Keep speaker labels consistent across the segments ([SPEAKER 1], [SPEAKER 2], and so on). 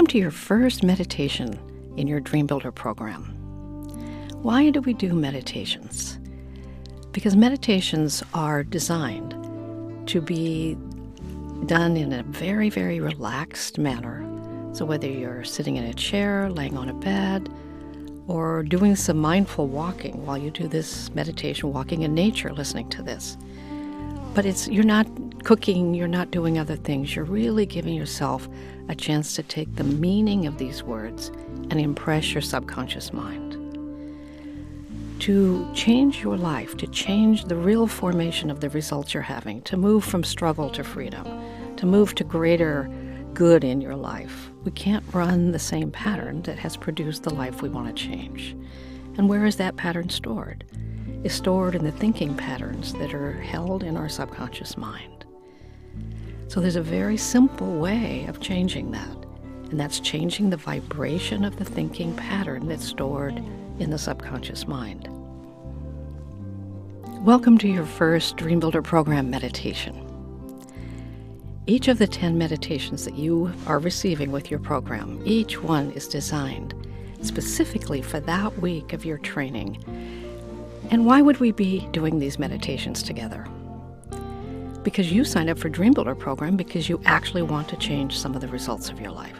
[SPEAKER 1] Welcome to your first meditation in your Dream Builder program. Why do we do meditations? Because meditations are designed to be done in a very, very relaxed manner. So whether you're sitting in a chair, laying on a bed, or doing some mindful walking while you do this meditation, walking in nature, listening to this. But you're not cooking, you're not doing other things. You're really giving yourself a chance to take the meaning of these words and impress your subconscious mind. To change your life, to change the real formation of the results you're having, to move from struggle to freedom, to move to greater good in your life. We can't run the same pattern that has produced the life we want to change. And where is that pattern stored? It's stored in the thinking patterns that are held in our subconscious mind. So there's a very simple way of changing that, and that's changing the vibration of the thinking pattern that's stored in the subconscious mind. Welcome to your first Dream Builder program meditation. Each of the 10 meditations that you are receiving with your program, each one is designed specifically for that week of your training. And why would we be doing these meditations together? Because you signed up for Dream Builder program because you actually want to change some of the results of your life.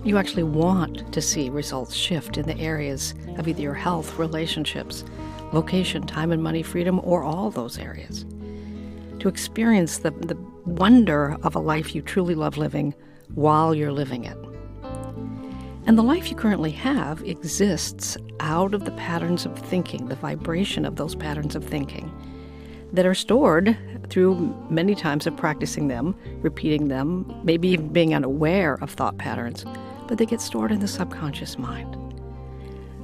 [SPEAKER 1] You actually want to see results shift in the areas of either your health, relationships, vocation, time and money, freedom, or all those areas. To experience the wonder of a life you truly love living while you're living it. And the life you currently have exists out of the patterns of thinking, the vibration of those patterns of thinking that are stored through many times of practicing them, repeating them, maybe even being unaware of thought patterns, but they get stored in the subconscious mind.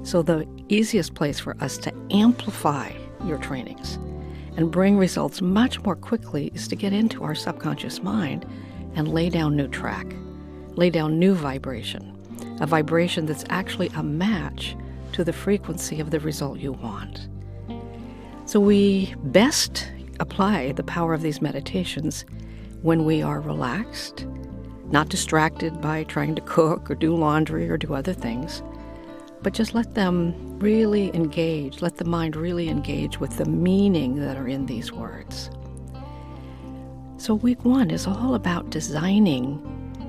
[SPEAKER 1] So the easiest place for us to amplify your trainings and bring results much more quickly is to get into our subconscious mind and lay down new track, lay down new vibration, a vibration that's actually a match to the frequency of the result you want. So we best apply the power of these meditations when we are relaxed, not distracted by trying to cook or do laundry or do other things, but just let them really engage, let the mind really engage with the meaning that are in these words. So week 1 is all about designing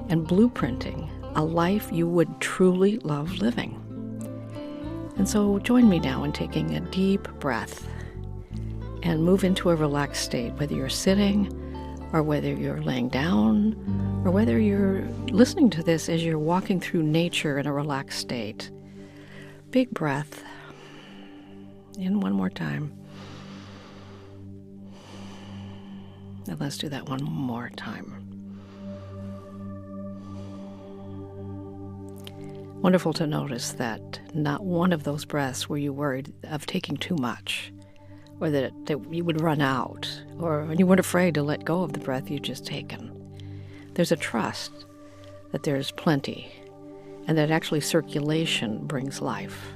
[SPEAKER 1] and blueprinting a life you would truly love living. And so join me now in taking a deep breath and move into a relaxed state, whether you're sitting or whether you're laying down or whether you're listening to this as you're walking through nature in a relaxed state. Big breath. In one more time. And let's do that one more time. Wonderful to notice that not one of those breaths were you worried of taking too much, or that you would run out, or you weren't afraid to let go of the breath you'd just taken. There's a trust that there's plenty, and that actually circulation brings life.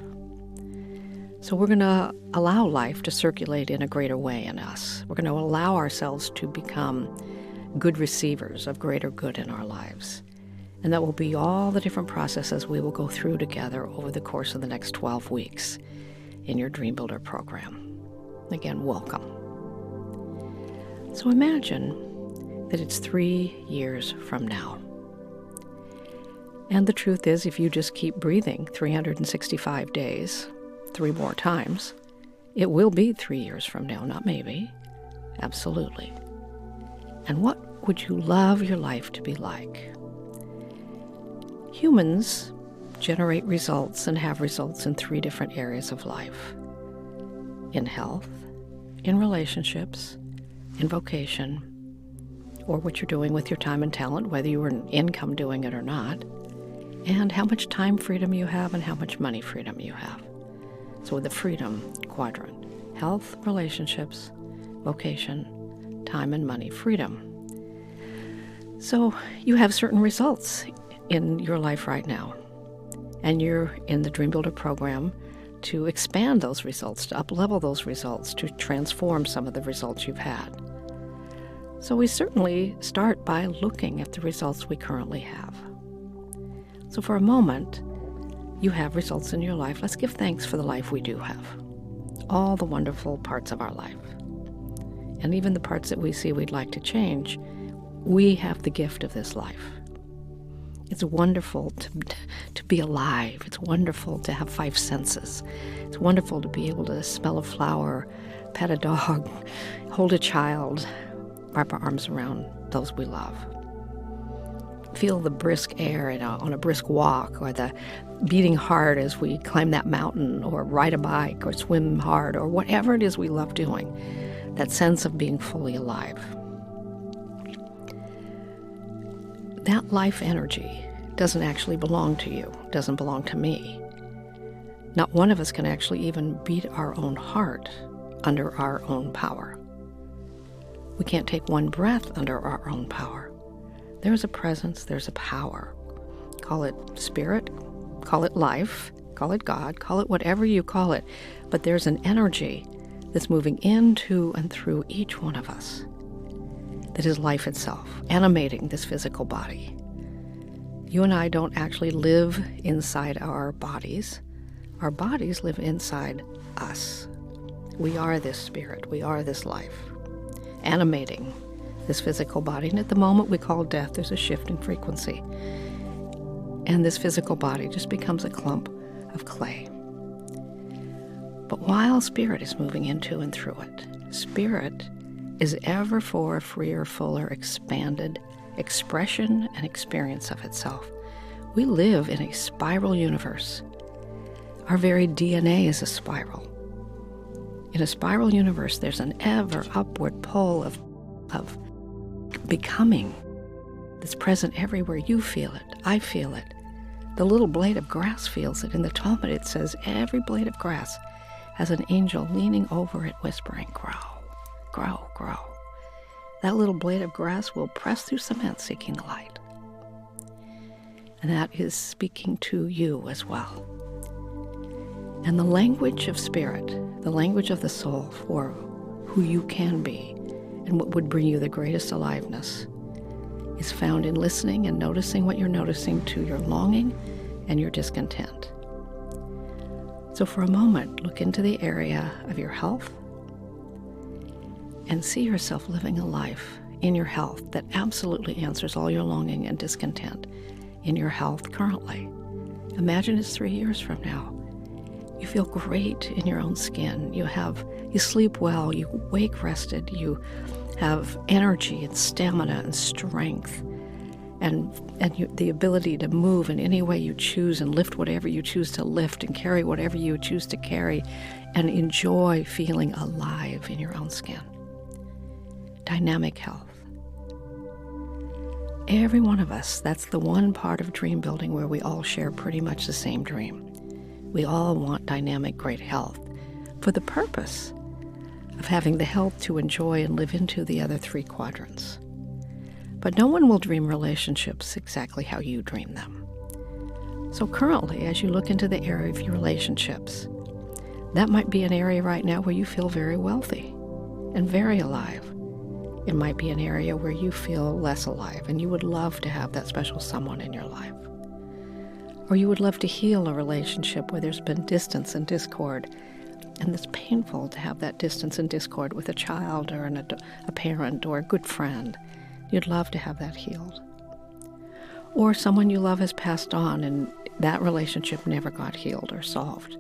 [SPEAKER 1] So we're going to allow life to circulate in a greater way in us. We're going to allow ourselves to become good receivers of greater good in our lives. And that will be all the different processes we will go through together over the course of the next 12 weeks in your Dream Builder program. Again, welcome. So imagine that it's 3 years from now. And the truth is, if you just keep breathing 365 days, 3 more times, it will be 3 years from now, not maybe. Absolutely. And what would you love your life to be like? Humans generate results and have results in 3 different areas of life. In health, in relationships, in vocation, or what you're doing with your time and talent, whether you earn income doing it or not, and how much time freedom you have and how much money freedom you have. So the freedom quadrant: health, relationships, vocation, time and money, freedom. So you have certain results in your life right now, and you're in the Dream Builder program to expand those results, to up-level those results, to transform some of the results you've had. So we certainly start by looking at the results we currently have. So for a moment, you have results in your life. Let's give thanks for the life we do have. All the wonderful parts of our life. And even the parts that we see we'd like to change, we have the gift of this life. It's wonderful to be alive. It's wonderful to have 5 senses. It's wonderful to be able to smell a flower, pet a dog, hold a child, wrap our arms around those we love. Feel the brisk air on a brisk walk, or the beating heart as we climb that mountain, or ride a bike, or swim hard, or whatever it is we love doing. That sense of being fully alive. That life energy doesn't actually belong to you, doesn't belong to me. Not one of us can actually even beat our own heart under our own power. We can't take one breath under our own power. There's a presence, there's a power. Call it spirit, call it life, call it God, call it whatever you call it, but there's an energy that's moving into and through each one of us that is life itself, animating this physical body. You and I don't actually live inside our bodies. Our bodies live inside us. We are this spirit, we are this life, animating this physical body. And at the moment we call death, there's a shift in frequency. And this physical body just becomes a clump of clay. But while spirit is moving into and through it, spirit is ever for a freer, fuller, expanded expression and experience of itself. We live in a spiral universe. Our very DNA is a spiral. In a spiral universe, there's an ever upward pull of becoming that's present everywhere. You feel it. I feel it. The little blade of grass feels it. In the Talmud, it says every blade of grass has an angel leaning over it, whispering, grow, grow, grow. That little blade of grass will press through cement seeking the light. And that is speaking to you as well. And the language of spirit, the language of the soul for who you can be and what would bring you the greatest aliveness, is found in listening and noticing what you're noticing to your longing and your discontent. So for a moment, look into the area of your health and see yourself living a life in your health that absolutely answers all your longing and discontent in your health currently. Imagine it's 3 years from now. You feel great in your own skin. You sleep well, you wake rested, you have energy and stamina and strength and the ability to move in any way you choose and lift whatever you choose to lift and carry whatever you choose to carry and enjoy feeling alive in your own skin. Dynamic health. Every one of us, that's the one part of dream building where we all share pretty much the same dream. We all want dynamic, great health for the purpose of having the health to enjoy and live into the other 3 quadrants. But no one will dream relationships exactly how you dream them. So currently, as you look into the area of your relationships, that might be an area right now where you feel very wealthy and very alive. It might be an area where you feel less alive and you would love to have that special someone in your life. Or you would love to heal a relationship where there's been distance and discord, and it's painful to have that distance and discord with a child or a parent or a good friend. You'd love to have that healed. Or someone you love has passed on and that relationship never got healed or solved.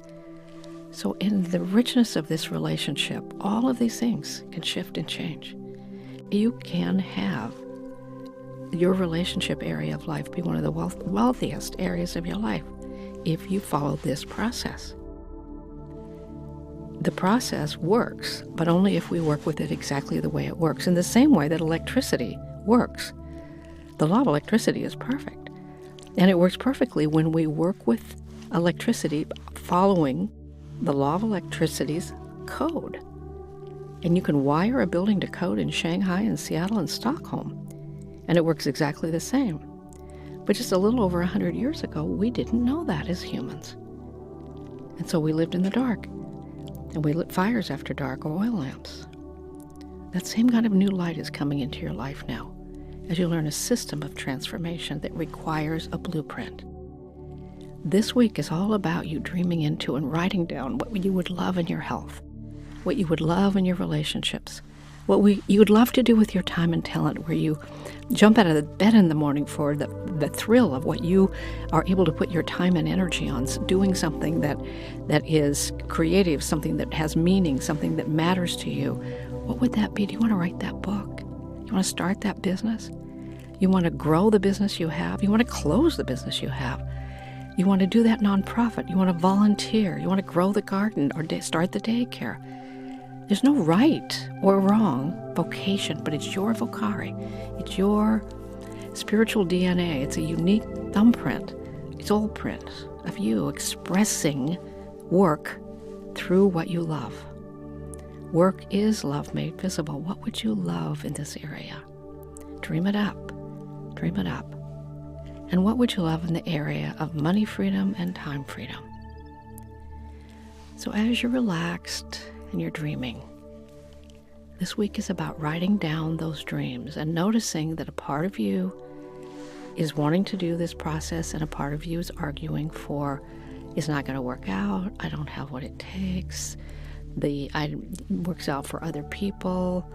[SPEAKER 1] So in the richness of this relationship, all of these things can shift and change. You can have your relationship area of life be one of the wealthiest areas of your life if you follow this process. The process works, but only if we work with it exactly the way it works, in the same way that electricity works. The law of electricity is perfect, and it works perfectly when we work with electricity following the law of electricity's code. And you can wire a building to code in Shanghai and Seattle and Stockholm, and it works exactly the same. But just a little over 100 years ago, we didn't know that as humans. And so we lived in the dark, and we lit fires after dark or oil lamps. That same kind of new light is coming into your life now, as you learn a system of transformation that requires a blueprint. This week is all about you dreaming into and writing down what you would love in your health, what you would love in your relationships, you would love to do with your time and talent, where you jump out of the bed in the morning for the thrill of what you are able to put your time and energy on, doing something that is creative, something that has meaning, something that matters to you. What would that be? Do you want to write that book? You want to start that business? You want to grow the business you have? You want to close the business you have? You want to do that nonprofit? You want to volunteer? You want to grow the garden or start the daycare? There's no right or wrong vocation, but it's your vocari. It's your spiritual DNA. It's a unique thumbprint, soul print of you expressing work through what you love. Work is love made visible. What would you love in this area? Dream it up. Dream it up. And what would you love in the area of money freedom and time freedom? So as you're relaxed and you're dreaming, this week is about writing down those dreams and noticing that a part of you is wanting to do this process and a part of you is arguing for, it's not going to work out, I don't have what it takes, it works out for other people,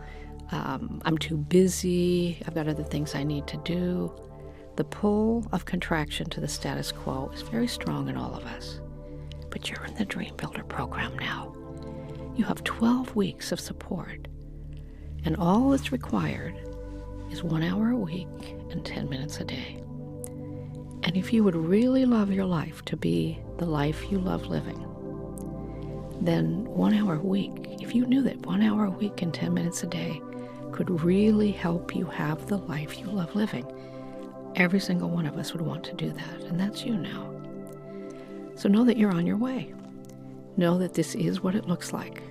[SPEAKER 1] I'm too busy, I've got other things I need to do. The pull of contraction to the status quo is very strong in all of us. But you're in the Dream Builder program now. You have 12 weeks of support, and all that's required is 1 hour a week and 10 minutes a day. And if you would really love your life to be the life you love living, then 1 hour a week, if you knew that 1 hour a week and 10 minutes a day could really help you have the life you love living, every single one of us would want to do that, and that's you now. So know that you're on your way. Know that this is what it looks like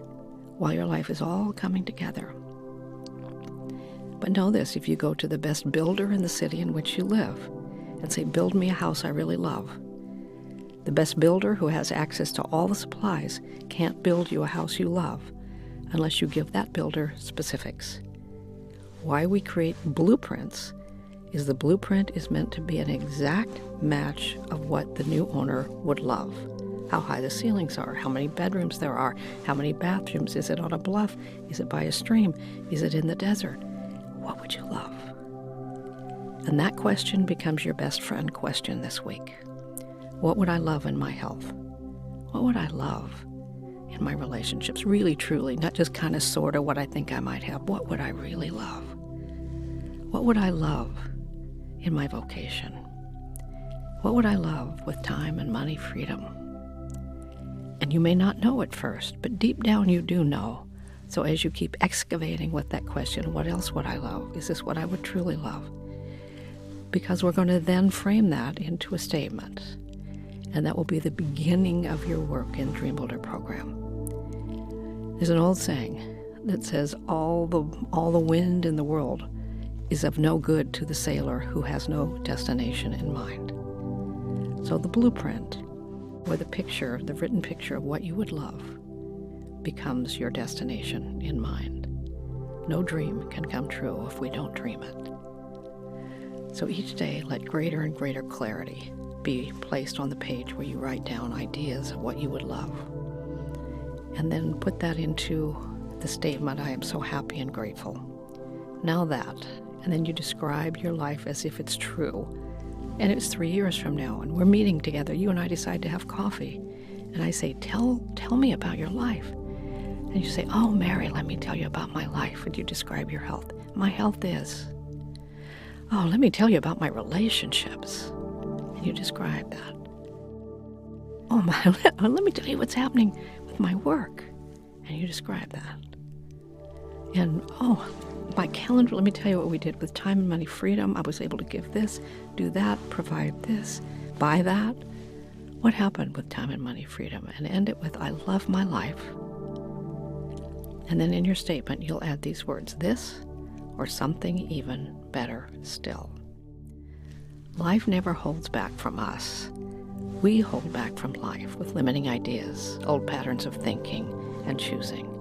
[SPEAKER 1] while your life is all coming together. But know this, if you go to the best builder in the city in which you live and say, build me a house I really love, the best builder who has access to all the supplies can't build you a house you love unless you give that builder specifics. Why we create blueprints is the blueprint is meant to be an exact match of what the new owner would love. How high the ceilings are, how many bedrooms there are, how many bathrooms, is it on a bluff, is it by a stream, is it in the desert? What would you love? And that question becomes your best friend question this week. What would I love in my health? What would I love in my relationships? Really, truly, not just kind of, sort of what I think I might have. What would I really love? What would I love in my vocation? What would I love with time and money freedom? And you may not know at first, but deep down you do know. So as you keep excavating with that question, what else would I love? Is this what I would truly love? Because we're going to then frame that into a statement. And that will be the beginning of your work in Dream Builder program. There's an old saying that says, all the wind in the world is of no good to the sailor who has no destination in mind. So the blueprint, or the picture, the written picture of what you would love, becomes your destination in mind. No dream can come true if we don't dream it. So each day, let greater and greater clarity be placed on the page where you write down ideas of what you would love. And then put that into the statement, I am so happy and grateful. Now that, and then you describe your life as if it's true. And it's 3 years from now, and we're meeting together. You and I decide to have coffee. And I say, tell me about your life. And you say, oh, Mary, let me tell you about my life. And you describe your health. My health is. Oh, let me tell you about my relationships. And you describe that. Oh, let me tell you what's happening with my work. And you describe that. And, oh, my calendar, let me tell you what we did with time and money freedom. I was able to give this, do that, provide this, buy that. What happened with time and money freedom? And end it with, I love my life. And then in your statement, you'll add these words, this or something even better still. Life never holds back from us. We hold back from life with limiting ideas, old patterns of thinking and choosing.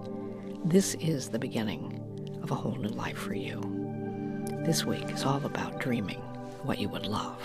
[SPEAKER 1] This is the beginning of a whole new life for you. This week is all about dreaming what you would love.